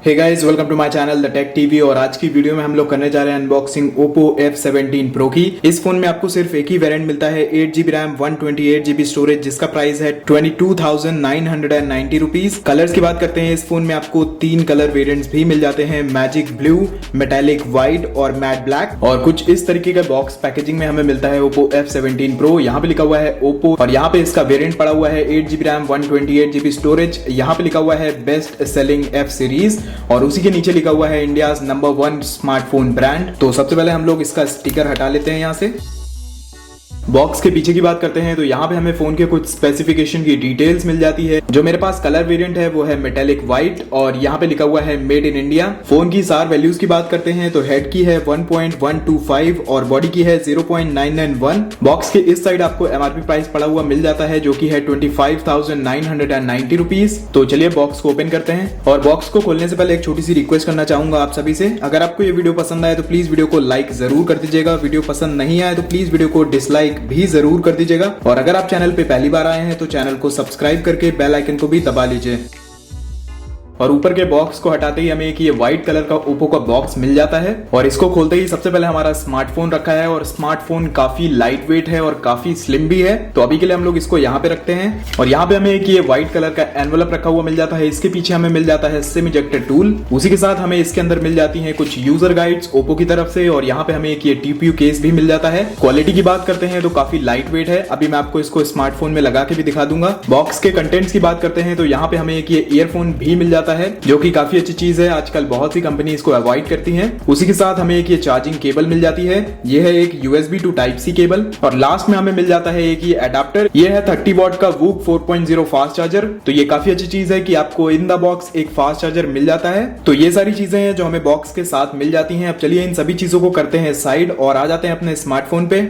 Hey guys, welcome to my channel the tech TV. और आज की वीडियो में हम लोग करने जा रहे हैं अनबॉक्सिंग Oppo F17 Pro की। इस फोन में आपको सिर्फ एक ही वेरिएंट मिलता है, 8GB रैम 128GB स्टोरेज, जिसका प्राइस है 22,990 रुपीज। कलर्स की बात करते हैं, इस फोन में आपको 3 कलर वेरिएंट्स भी मिल जाते हैं, मैजिक ब्लू, मेटालिक व्हाइट और मैट ब्लैक। और कुछ इस तरीके का बॉक्स पैकेजिंग में हमें मिलता है Oppo F17 Pro। यहाँ पे लिखा हुआ है Oppo और यहाँ पे इसका वेरिएंट पड़ा हुआ है 8GB रैम 128GB स्टोरेज। यहाँ पे लिखा हुआ है बेस्ट सेलिंग F सीरीज और उसी के नीचे लिखा हुआ है इंडियाज नंबर 1 स्मार्टफोन ब्रांड। तो सबसे पहले हम लोग इसका स्टिकर हटा लेते हैं यहाँ से। बॉक्स के पीछे की बात करते हैं तो यहाँ पे हमें फोन के कुछ स्पेसिफिकेशन की डिटेल्स मिल जाती है। जो मेरे पास कलर वेरिएंट है वो है मेटालिक व्हाइट और यहाँ पे लिखा हुआ है मेड इन इंडिया। फोन की सार वैल्यूज की बात करते हैं तो हेड की है 1.125 और बॉडी की है 0.991। बॉक्स के इस साइड आपको एमआरपी प्राइस पड़ा हुआ मिल जाता है जो की है 25,990 रुपीज। तो चलिए बॉक्स को ओपन करते हैं। और बॉक्स को खोलने से पहले एक छोटी सी रिक्वेस्ट करना चाहूंगा आप सभी से, अगर आपको ये वीडियो पसंद आए तो प्लीज वीडियो को लाइक जरूर कर दीजिएगा। वीडियो पसंद नहीं आए तो प्लीज वीडियो को डिसलाइक भी जरूर कर दीजिएगा। और अगर आप चैनल पे पहली बार आए हैं तो चैनल को सब्सक्राइब करके बेल आइकन को भी दबा लीजिए। और ऊपर के बॉक्स को हटाते ही हमें एक ये व्हाइट कलर का ओप्पो का बॉक्स मिल जाता है। और इसको खोलते ही सबसे पहले हमारा स्मार्टफोन रखा है और स्मार्टफोन काफी लाइट वेट है और काफी स्लिम भी है। तो अभी के लिए हम लोग इसको यहाँ पे रखते हैं। और यहाँ पे हमें एक ये व्हाइट कलर का एनवलप रखा हुआ मिल जाता है। इसके पीछे हमें मिल जाता है सिम इजेक्टर टूल। उसी के साथ हमें इसके अंदर मिल जाती है कुछ यूजर गाइड्स ओप्पो की तरफ से। और यहाँ पे हमें एक ये टीपीयू केस भी मिल जाता है। क्वालिटी की बात करते हैं तो काफी लाइट वेट है। अभी मैं आपको इसको स्मार्टफोन में लगा के भी दिखा दूंगा। बॉक्स के कंटेंट्स की बात करते हैं तो यहाँ पे हमें एक ये ईयरफोन भी मिल जाता है जो की काफी अच्छी चीज है। आजकल बहुत सी कंपनी इसको अवॉइड करती हैं। उसी के साथ हमें एक ये चार्जिंग केबल मिल जाती है। ये है एक USB to type C cable. और लास्ट में हमें मिल जाता है एक ये अडेप्टर। ये है 30 वॉट का वूक 4.0 फास्ट चार्जर। तो ये काफी अच्छी चीज है कि आपको इन द बॉक्स एक फास्ट चार्जर मिल जाता है। तो ये सारी चीजें हैं जो हमें बॉक्स के साथ मिल जाती हैं। अब चलिए इन सभी चीजों को करते हैं साइड और आ जाते हैं अपने स्मार्टफोन पे।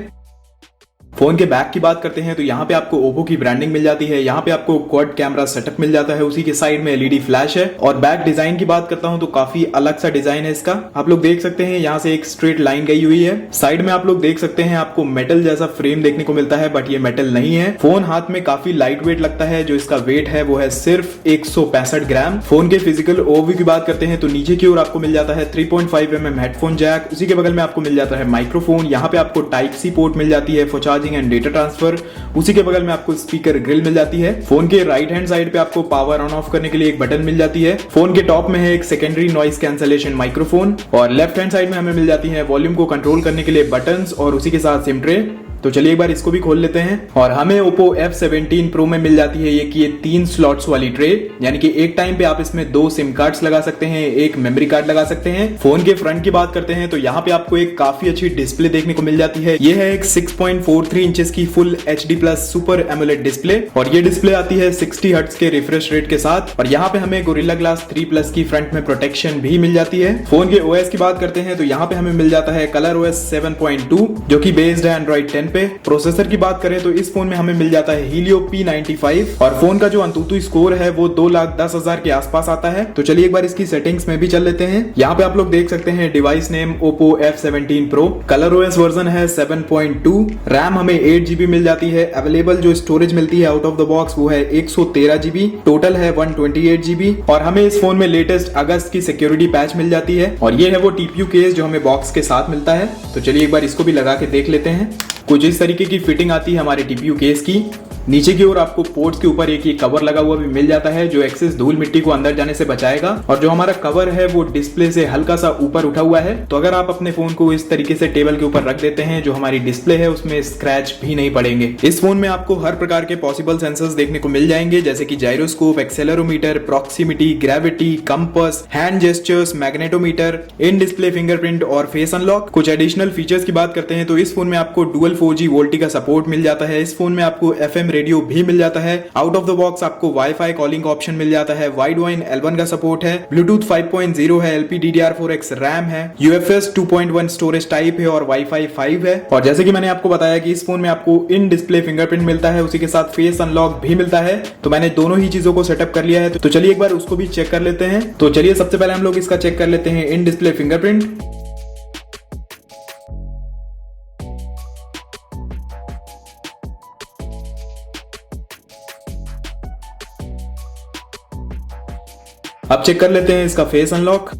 फोन के बैक की बात करते हैं तो यहाँ पे आपको ओप्पो की ब्रांडिंग मिल जाती है। यहाँ पे आपको क्वाड कैमरा सेटअप मिल जाता है। उसी के साइड में LED फ्लैश है। और बैक डिजाइन की बात करता हूँ तो काफी अलग सा डिजाइन है इसका। आप लोग देख सकते हैं यहाँ से एक स्ट्रेट लाइन गई हुई है। साइड में आप लोग देख सकते हैं आपको मेटल जैसा फ्रेम देखने को मिलता है, बट ये मेटल नहीं है। फोन हाथ में काफी लाइट वेट लगता है। जो इसका वेट है वो है सिर्फ 165 ग्राम। फोन के फिजिकल ओवरव्यू की बात करते हैं तो नीचे की ओर आपको मिल जाता है 3.5mm हेडफोन जैक। उसी के बगल में आपको मिल जाता है माइक्रोफोन। यहाँ पे आपको टाइप सी पोर्ट मिल जाती है for charging and data transfer. उसी के बगल में आपको स्पीकर ग्रिल मिल जाती है। फोन के राइट हैंड साइड पे आपको पावर ऑन ऑफ करने के लिए एक बटन मिल जाती है। फोन के टॉप में है एक सेकेंडरी नॉइस कैंसलेशन माइक्रोफोन। और लेफ्ट हैंड साइड में हमें मिल जाती है वॉल्यूम को कंट्रोल करने के लिए बटन्स और उसी के साथ सिम ट्रे। तो चलिए एक बार इसको भी खोल लेते हैं। और हमें Oppo F17 Pro में मिल जाती है ये 3 स्लॉट्स वाली ट्रे, यानी कि एक टाइम पे आप इसमें 2 सिम कार्ड्स लगा सकते हैं, एक मेमोरी कार्ड लगा सकते हैं। फोन के फ्रंट की बात करते हैं तो यहाँ पे आपको एक काफी अच्छी डिस्प्ले देखने को मिल जाती है। ये है एक 6.43 इंचेस की full HD+ super AMOLED display. और ये डिस्प्ले आती है 60 हर्ट्ज के रिफ्रेश रेट के साथ। और यहाँ पे हमें गोरिल्ला ग्लास 3+ की फ्रंट में प्रोटेक्शन भी मिल जाती है। फोन के OS की बात करते हैं तो यहाँ पे हमें मिल जाता है ColorOS 7.2 जो की बेस्ड है Android 10 पे। प्रोसेसर की बात करें तो इस फोन में हमें मिल जाता है Helio P95 और फोन का जो अंतुतु स्कोर है वो 2,10,000 के आसपास आता है। तो चलिए एक बार इसकी सेटिंग्स में भी चल लेते हैं। यहाँ पे आप लोग देख सकते हैं device name Oppo F17 Pro, ColorOS version है 7.2, रैम हमें 8GB मिल जाती है। अवेलेबल जो स्टोरेज मिलती है आउट ऑफ द बॉक्स वो है 113GB, टोटल है 128GB। और हमें इस फोन में लेटेस्ट अगस्त की सिक्योरिटी पैच मिल जाती है। और ये है वो टीपीयू केस जो हमें बॉक्स के साथ मिलता है। तो चलिए एक बार इसको भी लगा के देख लेते हैं। कुछ इस तरीके की फिटिंग आती है हमारे टीपीयू केस की। नीचे की ओर आपको पोर्ट्स के ऊपर एक ये कवर लगा हुआ भी मिल जाता है जो एक्सेस धूल मिट्टी को अंदर जाने से बचाएगा। और जो हमारा कवर है वो डिस्प्ले से हल्का सा ऊपर उठा हुआ है। तो अगर आप अपने फोन को इस तरीके से टेबल के ऊपर रख देते हैं जो हमारी डिस्प्ले है उसमें स्क्रैच भी नहीं पड़ेंगे। इस फोन में आपको हर प्रकार के पॉसिबल सेंसर्स देखने को मिल जाएंगे जैसे कि gyroscope, accelerometer, proximity, gravity, compass, hand gestures, magnetometer, in display fingerprint और फेस अनलॉक। कुछ एडिशनल फीचर्स की बात करते हैं तो इस फोन में आपको डुअल 4G वोल्टी का सपोर्ट मिल जाता है। इस फोन में आपको FM रेडियो भी मिल जाता है। आउट ऑफ द बॉक्स आपको वाईफाई कॉलिंग ऑप्शन मिल जाता है। वाइड वाइन L1 का सपोर्ट है। ब्लूटूथ 5.0 है। LPDDR4X रैम है। UFS 2.1 स्टोरेज टाइप है और वाईफाई 5 है। और जैसे कि मैंने आपको बताया कि इस फोन में आपको इन डिस्प्ले फिंगरप्रिंट मिलता है, उसी के साथ फेस अनलॉक भी मिलता है। तो मैंने दोनों ही चीजों को सेटअप कर लिया है। तो चलिए एक बार उसको भी चेक कर लेते हैं। तो चलिए सबसे पहले हम लोग इसका चेक कर लेते हैं इन डिस्प्ले फिंगरप्रिंट। अब चेक कर लेते हैं इसका फेस अनलॉक।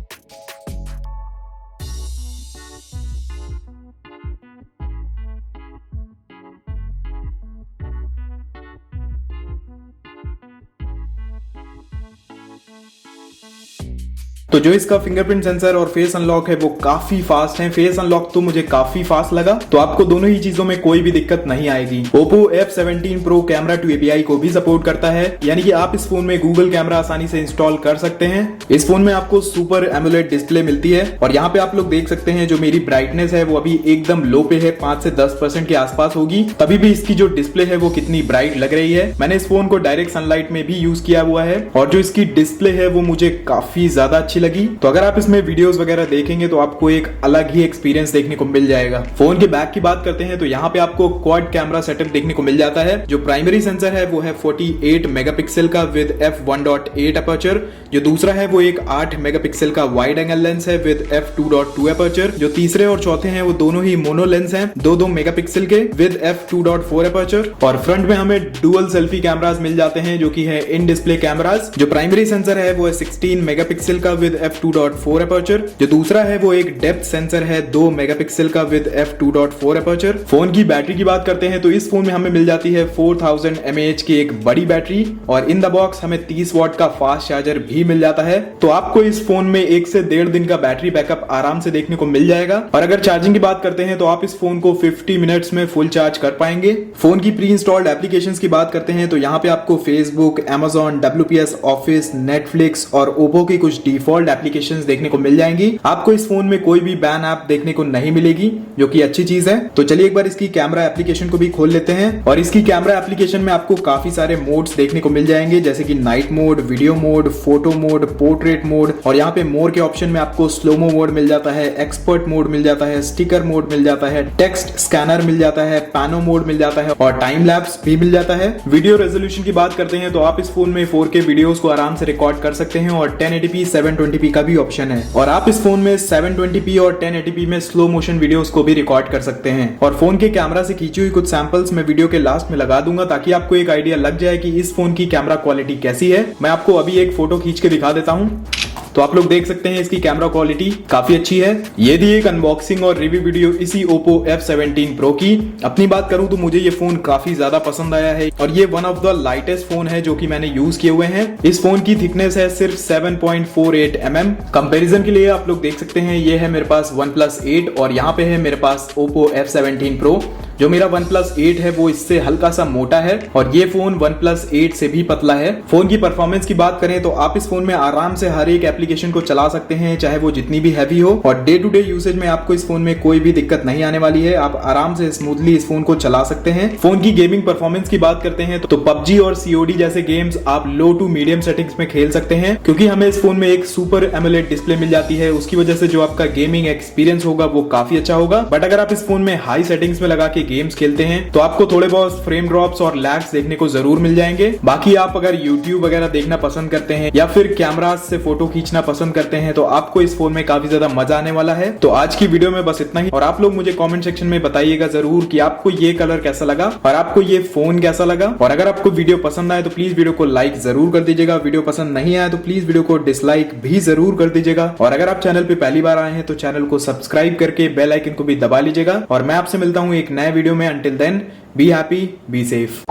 तो जो इसका फिंगरप्रिंट सेंसर और फेस अनलॉक है वो काफी फास्ट है। फेस अनलॉक तो मुझे काफी फास्ट लगा, तो आपको दोनों ही चीजों में कोई भी दिक्कत नहीं आएगी। Oppo F17 Pro camera to API को भी सपोर्ट करता है, यानी कि आप इस फोन में गूगल कैमरा आसानी से इंस्टॉल कर सकते हैं। इस फोन में आपको सुपर एमोलेड डिस्प्ले मिलती है और यहाँ पे आप लोग देख सकते हैं जो मेरी ब्राइटनेस है वो अभी एकदम लो पे है, 5 से 10% के आसपास होगी। तभी भी इसकी जो डिस्प्ले है वो कितनी ब्राइट लग रही है। मैंने इस फोन को डायरेक्ट सनलाइट में भी यूज किया हुआ है और जो इसकी डिस्प्ले है वो मुझे काफी ज्यादा अच्छी लगी। तो अगर आप इसमें वीडियोस वगैरह देखेंगे तो आपको एक अलग ही एक्सपीरियंस देखने को मिल जाएगा। फोन के बैक की बात करते हैं तो यहाँ पे आपको क्वाड कैमरा सेटअप देखने को मिल जाता है। जो प्राइमरी सेंसर है वो है 48 मेगापिक्सल का विद f1.8 अपर्चर। जो दूसरा है वो एक 8 मेगापिक्सल का वाइड एंगल लेंस है विद f2.2 अपर्चर। जो तीसरे और चौथे हैं वो दोनों ही मोनो लेंस हैं, 2-2 मेगापिक्सल के विद f2.4 अपर्चर। और फ्रंट में हमें डुअल सेल्फी कैमरास मिल जाते हैं जो कि है इन डिस्प्ले कैमरास। जो प्राइमरी सेंसर है वो है 16 मेगापिक्सल का विद f2.4 अपर्चर। जो दूसरा है वो एक डेप्थ सेंसर है 2 मेगापिक्सल का विद f2.4 अपर्चर। फोन की बैटरी की बात करते हैं तो इस फोन में हमें मिल जाती है 4000 mAh की एक बड़ी बैटरी और इन द बॉक्स हमें 30 वॉट का फास्ट चार्जर भी मिल जाता है। तो आपको इस फोन में 1 से 1.5 दिन का बैटरी बैकअप आराम से देखने को मिल जाएगा। और अगर चार्जिंग की बात करते हैं तो आप इस फोन को 50 मिनट्स में फुल चार्ज कर पाएंगे। फोन की प्री इंस्टॉल्ड एप्लीकेशंस की बात करते हैं तो यहाँ पे आपको Facebook, Amazon, WPS office, Netflix और ओप्पो की कुछ डिफॉल्ट एप्लीकेशंस देखने को मिल जाएंगी। आपको इस फोन में कोई भी बैन ऐप देखने को नहीं मिलेगी, जो कि अच्छी चीज है। तो चलिए एक बार इसकी कैमरा एप्लीकेशन को भी खोल लेते हैं। और इसकी कैमरा एप्लीकेशन में आपको काफी सारे मोड्स देखने को मिल जाएंगे, जैसे कि night mode, video mode, photo mode, portrait mode और यहाँ पे मोर के ऑप्शन में आपको स्लोमो मोड मिल जाता है, एक्सपर्ट मोड मिल जाता है, स्टिकर मोड मिल जाता है, टेक्स्ट स्कैनर मिल जाता है, पैनो मोड मिल जाता है और टाइम लैप्स भी मिल जाता है। वीडियो रेजोल्यूशन की बात करते हैं तो आप इस फोन में 4K वीडियोस को आराम से रिकॉर्ड कर सकते हैं और 1080p 720p का भी ऑप्शन है। और आप इस फोन में 720p और 1080p में स्लो मोशन वीडियोस को भी रिकॉर्ड कर सकते हैं। और फोन के कैमरा से खींची हुई कुछ सैंपल्स मैं वीडियो के लास्ट में लगा दूंगा ताकि आपको एक आइडिया लग जाए कि इस फोन की कैमरा क्वालिटी कैसी है। मैं आपको अभी एक फोटो खींच के दिखा देता हूँ। तो आप लोग देख सकते हैं इसकी कैमरा क्वालिटी काफी अच्छी है। ये थी एक अनबॉक्सिंग और रिव्यू वीडियो इसी Oppo F17 Pro की। अपनी बात करूं तो मुझे ये फोन काफी ज्यादा पसंद आया है और ये one of the lightest phone है जो कि मैंने यूज किए हुए हैं। इस फोन की थिकनेस है सिर्फ 7.48 mm। कंपैरिजन के लिए आप लोग देख सकते हैं ये है मेरे पास OnePlus 8 और यहाँ पे है मेरे पास Oppo F17 Pro। जो मेरा OnePlus 8 है वो इससे हल्का सा मोटा है और ये फोन OnePlus 8 से भी पतला है। फोन की परफॉर्मेंस की बात करें तो आप इस फोन में आराम से हर एक एप्लीकेशन को चला सकते हैं, चाहे वो जितनी भी हैवी हो। और डे टू डे यूसेज में आपको इस फोन में कोई भी दिक्कत नहीं आने वाली है। आप आराम से स्मूथली इस फोन को चला सकते हैं। फोन की गेमिंग परफॉर्मेंस की बात करते हैं तो PUBG और COD जैसे गेम्स आप लो टू मीडियम सेटिंग्स में खेल सकते हैं, क्योंकि हमें इस फोन में एक सुपर एमोलेड डिस्प्ले मिल जाती है। उसकी वजह से जो आपका गेमिंग एक्सपीरियंस होगा वो काफी अच्छा होगा। बट अगर आप इस फोन में हाई सेटिंग्स में लगा के गेम्स खेलते हैं तो आपको थोड़े बहुत फ्रेम ड्रॉप्स और लैग्स देखने को जरूर मिल जाएंगे। बाकी आप अगर YouTube वगैरह देखना पसंद करते हैं या फिर कैमरास से फोटो खींचना पसंद करते हैं तो आपको इस फोन में काफी ज्यादा मजा आने वाला है। तो आज की वीडियो में बस इतना ही और आप लोग मुझे कमेंट सेक्शन में बताइएगा जरूर कि आपको ये कलर कैसा लगा और आपको ये फोन कैसा लगा। और अगर आपको वीडियो पसंद आए तो प्लीज वीडियो को लाइक जरूर कर दीजिएगा। वीडियो पसंद नहीं आया तो प्लीज वीडियो को डिसलाइक भी जरूर कर दीजिएगा। और अगर आप चैनल पे पहली बार आए हैं तो चैनल को सब्सक्राइब करके बेल आइकन को भी दबा लीजिएगा। और मैं आपसे मिलता हूँ एक नए वीडियो में। Until then, be happy, be safe.